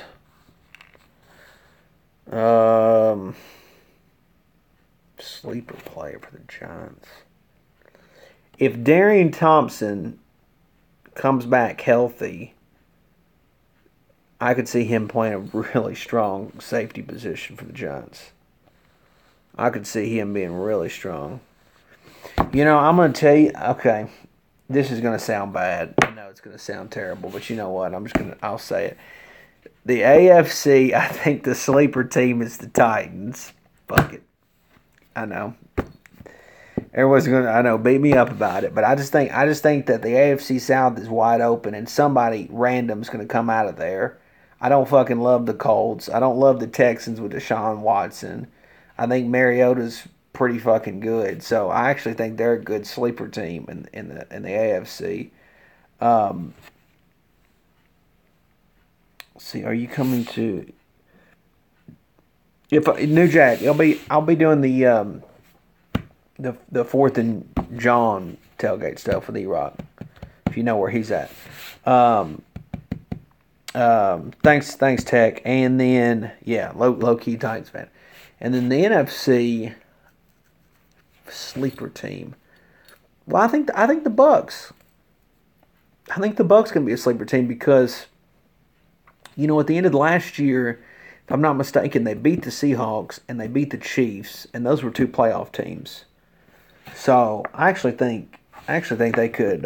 sleeper player for the Giants. If Darian Thompson comes back healthy, I could see him playing a really strong safety position for the Giants. I could see him being really strong. I'm going to tell you, okay, this is going to sound bad. I know it's going to sound terrible, but you know what? I'll say it. The AFC, I think the sleeper team is the Titans. Fuck it. I know. Everyone's gonna, I know, beat me up about it, but I just think that the AFC South is wide open, and somebody random's gonna come out of there. I don't fucking love the Colts. I don't love the Texans with Deshaun Watson. I think Mariota's pretty fucking good, so I actually think they're a good sleeper team in the AFC. See, are you coming to? If New Jack, I'll be doing the 4th and John tailgate stuff with E-Rock, if you know where he's at. Thanks Tech, and then low key Titans fan, and then the NFC sleeper team. Well, I think the Bucks. I think the Bucks gonna be a sleeper team because, at the end of the last year, if I'm not mistaken, they beat the Seahawks and they beat the Chiefs, and those were 2 playoff teams. So I actually think they could.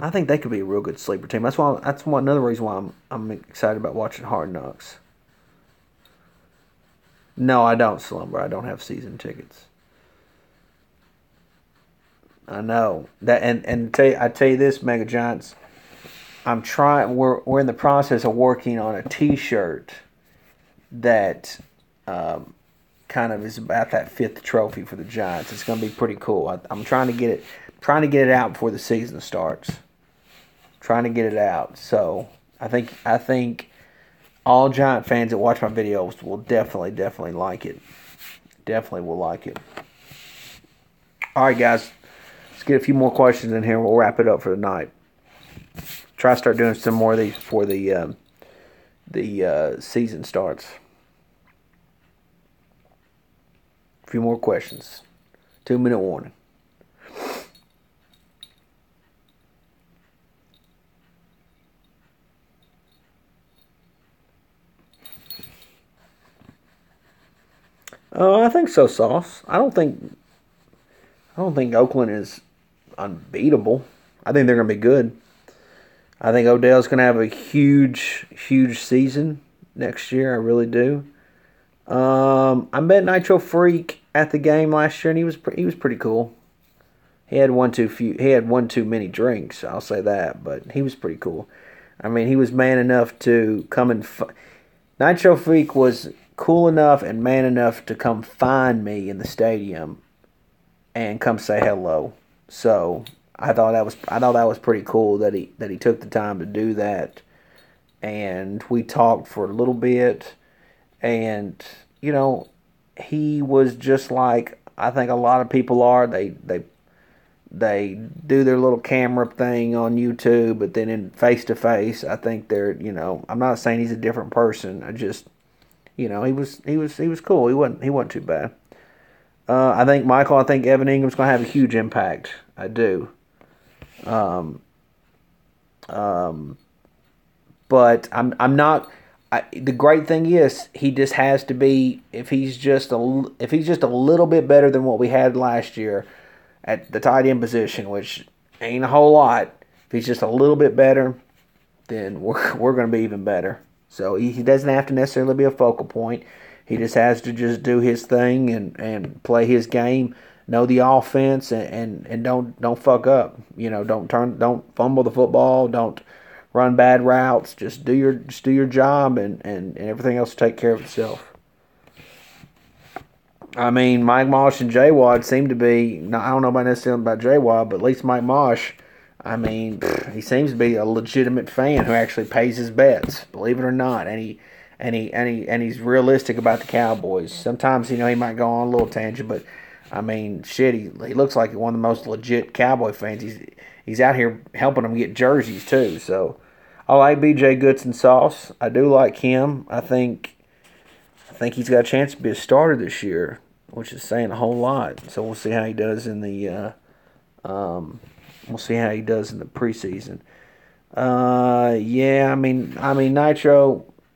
I think they could be a real good sleeper team. That's another reason why I'm excited about watching Hard Knocks. No, I don't, Slumber. I don't have season tickets. I know that, and I tell you this, Mega Giants. I'm trying. We're in the process of working on a T-shirt that kind of is about that 5th trophy for the Giants. It's going to be pretty cool. I'm trying to get it out before the season starts. Trying to get it out. So I think all Giant fans that watch my videos will definitely like it. Definitely will like it. All right, guys. Let's get a few more questions in here. We'll wrap it up for the night. Try to start doing some more of these before the season starts. A few more questions. 2-minute warning. I think so, Sauce. I don't think Oakland is unbeatable. I think they're going to be good. I think Odell's going to have a huge season next year. I really do. I met Nitro Freak at the game last year, and he was pretty cool. He had one too many drinks. I'll say that, but he was pretty cool. I mean, he was man enough to come and. Nitro Freak was cool enough and man enough to come find me in the stadium and come say hello. So I thought that was pretty cool that he took the time to do that, and we talked for a little bit, and he was just like I think a lot of people are. They do their little camera thing on YouTube, but then in face to face, I think they're I'm not saying he's a different person. I just he was cool. He wasn't too bad. I think Evan Ingram's going to have a huge impact. I do. But I'm not. The great thing is he just has to be if he's just a little bit better than what we had last year at the tight end position, which ain't a whole lot. If he's just a little bit better, then we're going to be even better. So he doesn't have to necessarily be a focal point. He just has to just do his thing and play his game, know the offense, and don't fuck up. Don't fumble the football, don't run bad routes. Just do your job, and everything else will take care of itself. I mean, Mike Mosh and J Wad seem to be. I don't know about necessarily about J Wad, but at least Mike Mosh. I mean, he seems to be a legitimate fan who actually pays his bets, believe it or not, and he's realistic about the Cowboys. Sometimes he might go on a little tangent, but I mean, shit, he looks like one of the most legit Cowboy fans. He's out here helping them get jerseys too. So I like B.J. Goodson Sauce. I do like him. I think he's got a chance to be a starter this year, which is saying a whole lot. So we'll see how he does in the preseason. Yeah, I mean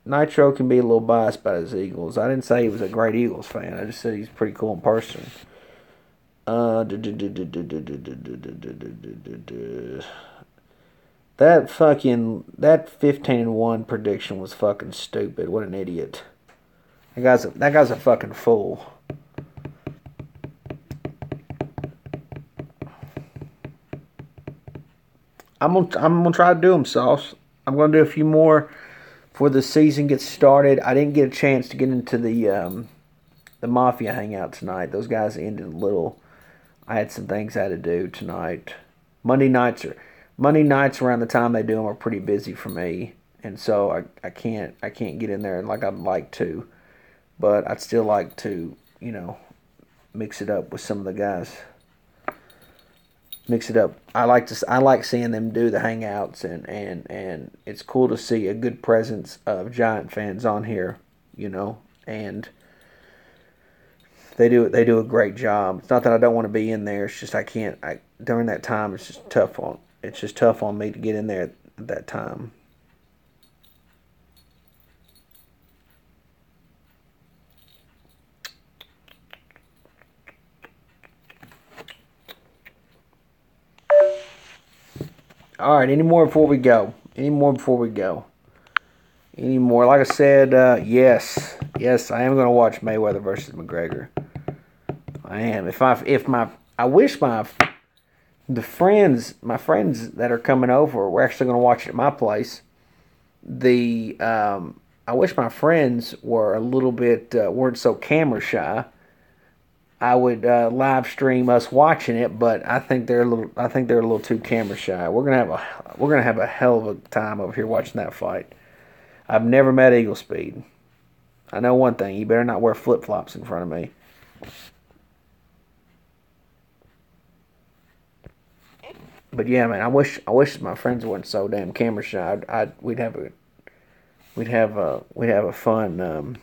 Nitro can be a little biased about his Eagles. I didn't say he was a great Eagles fan. I just said he's pretty cool in person. That 15-1 prediction was fucking stupid. What an idiot. That guy's a fucking fool. I'm gonna try to do them, Sauce. I'm gonna do a few more before the season gets started. I didn't get a chance to get into the Mafia hangout tonight. Those guys ended a little. I had some things I had to do tonight. Monday nights around the time they do them are pretty busy for me, and so I can't get in there like I'd like to, but I'd still like to mix it up with some of the guys. Mix it up. I like seeing them do the hangouts, and it's cool to see a good presence of Giant fans on here, and they do a great job. It's not that I don't want to be in there. It's just I can't. During that time, it's just tough on me to get in there at that time. All right. Any more before we go? Any more before we go? Any more? Like I said, yes, I am going to watch Mayweather versus McGregor. I am. I wish my friends that are coming over, we're actually going to watch it at my place. I wish my friends were a little bit weren't so camera shy. I would live stream us watching it, but I think they're a little too camera shy. We're gonna have a hell of a time over here watching that fight. I've never met Eagle Speed. I know one thing: you better not wear flip flops in front of me. But yeah, man, I wish my friends weren't so damn camera shy. We'd have a fun.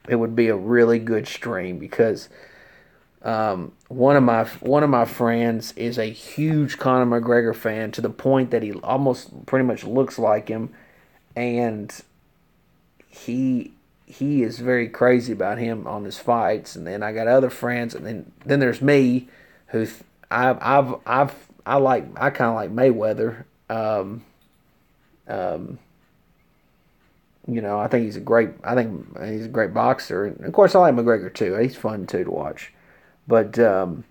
It would be a really good stream because one of my friends is a huge Conor McGregor fan to the point that he almost pretty much looks like him, and he is very crazy about him on his fights. And then I got other friends, and then there's me, who I kind of like Mayweather. Um, I think he's a great boxer, and of course I like McGregor too. He's fun too to watch, but um,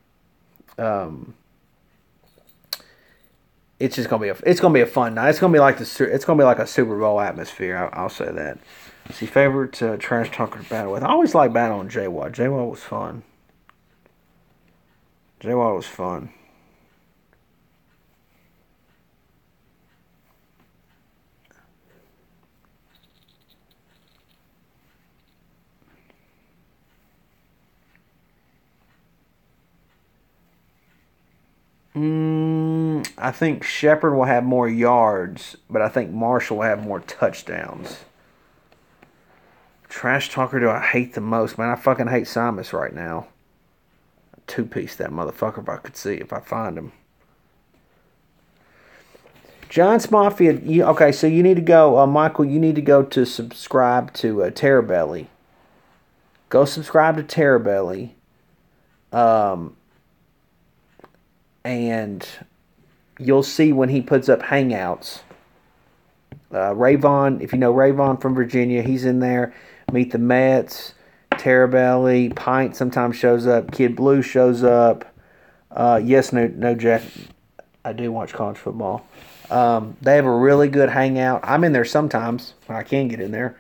it's gonna be a fun night. It's gonna be like a Super Bowl atmosphere. I'll say that. See, favorite trash talker to battle with. I always like battling J Watt. J Watt was fun. J Watt was fun. I think Shepard will have more yards, but I think Marshall will have more touchdowns. Trash talker do I hate the most? Man, I fucking hate Simus right now. Two-piece that motherfucker if I could see, if I find him. Giants Mafia, okay, so you need to go, Michael, you need to go to subscribe to Terrabelly. Go subscribe to Terrabelly. And you'll see when he puts up hangouts. Rayvon, if you know Rayvon from Virginia, he's in there. Meet the Mets, Terrabelly, Pint sometimes shows up, Kid Blue shows up. Yes, no, Jack. I do watch college football. They have a really good hangout. I'm in there sometimes when I can get in there.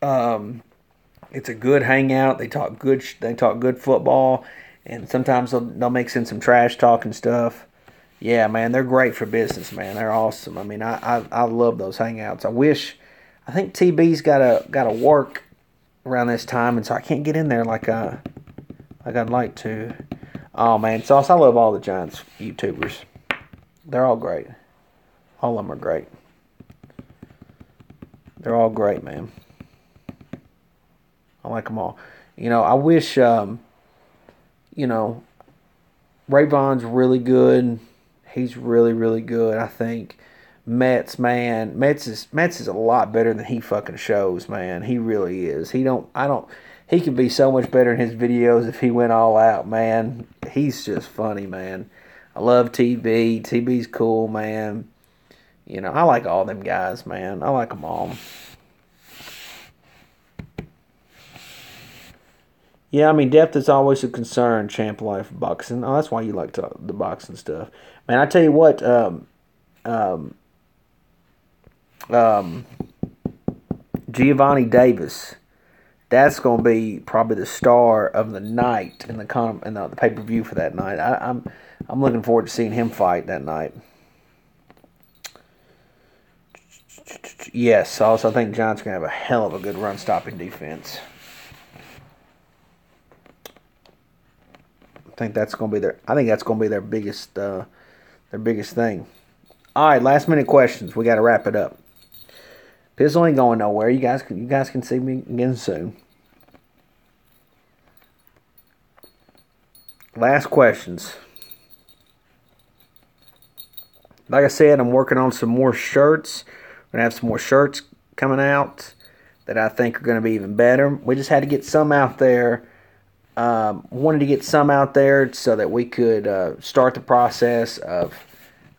It's a good hangout. They talk good. They talk good football, and sometimes they'll mix in some trash talk and stuff. Yeah, man, they're great for business, man. They're awesome. I mean, I love those hangouts. I think TB's got to work around this time, and so I can't get in there like I'd like to. Oh man, Sauce, I love all the Giants YouTubers. They're all great. All of them are great. They're all great, man. I like them all. I wish, Rayvon's really good. He's really, really good. I think Mets is a lot better than he fucking shows, man. He really is. He could be so much better in his videos if he went all out, man. He's just funny, man. I love TB. TB's cool, man. I like all them guys, man. I like them all. Yeah, I mean, depth is always a concern, Champ Life Boxing. Oh, that's why you like the boxing stuff. Man, I tell you what, Giovanni Davis. That's going to be probably the star of the night in the pay-per-view for that night. I'm looking forward to seeing him fight that night. Yes, also I think Giants going to have a hell of a good run-stopping defense. I think that's going to be their biggest thing. All right, last minute questions. We got to wrap it up. Pizzle ain't going nowhere. You guys can see me again soon. Last questions. Like I said, I'm working on some more shirts. We're going to have some more shirts coming out that I think are going to be even better. We just had to get some out there. Wanted to get some out there so that we could start the process of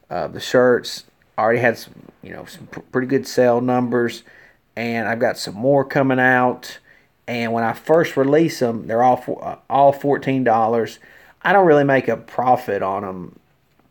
the shirts. I already had some pretty good sale numbers, and I've got some more coming out. And when I first release them, they're all $14. I don't really make a profit on them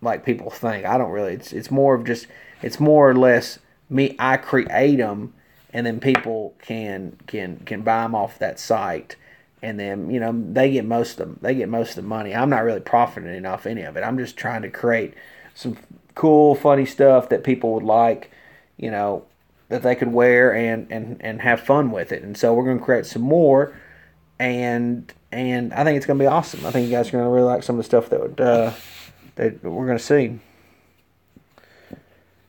like people think. I don't really. It's more or less me. I create them, and then people can buy them off that site. And then they get most of them. They get most of the money. I'm not really profiting off any of it. I'm just trying to create some cool, funny stuff that people would like, that they could wear and have fun with it. And so we're going to create some more, and I think it's going to be awesome. I think you guys are going to really like some of the stuff that we're going to see.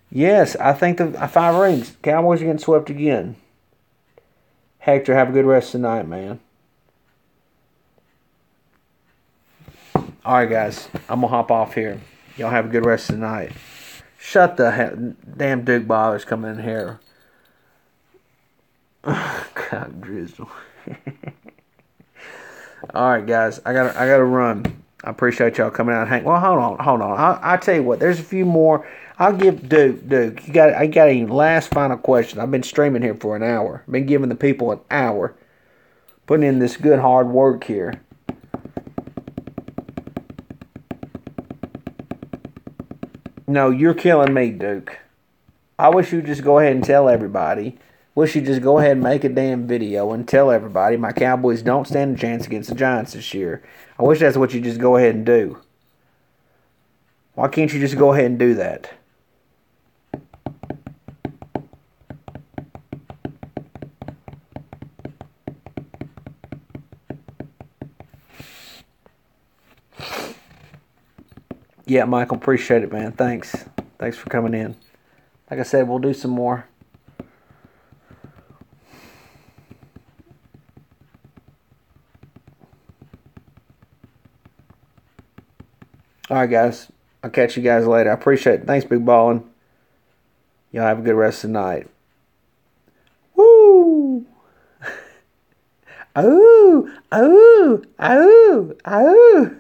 Yes, I think the 5 rings. Cowboys are getting swept again. Hector, have a good rest of the night, man. All right, guys, I'm going to hop off here. Y'all have a good rest of the night. Shut the hell. Damn Duke Ballers coming in here. God, Drizzle. All right, guys, I gotta run. I appreciate y'all coming out and hang. Well, hold on. I'll tell you what. There's a few more. I'll give Duke. I got a last final question. I've been streaming here for an hour. Been giving the people an hour. Putting in this good hard work here. No, you're killing me, Duke. I wish you'd just go ahead and tell everybody. Wish you'd just go ahead and make a damn video and tell everybody my Cowboys don't stand a chance against the Giants this year. I wish that's what you just go ahead and do. Why can't you just go ahead and do that? Yeah, Michael, appreciate it, man. Thanks for coming in. Like I said, we'll do some more. All right, guys. I'll catch you guys later. I appreciate it. Thanks, Big Ballin'. Y'all have a good rest of the night. Woo! Oh, oh, oh, oh.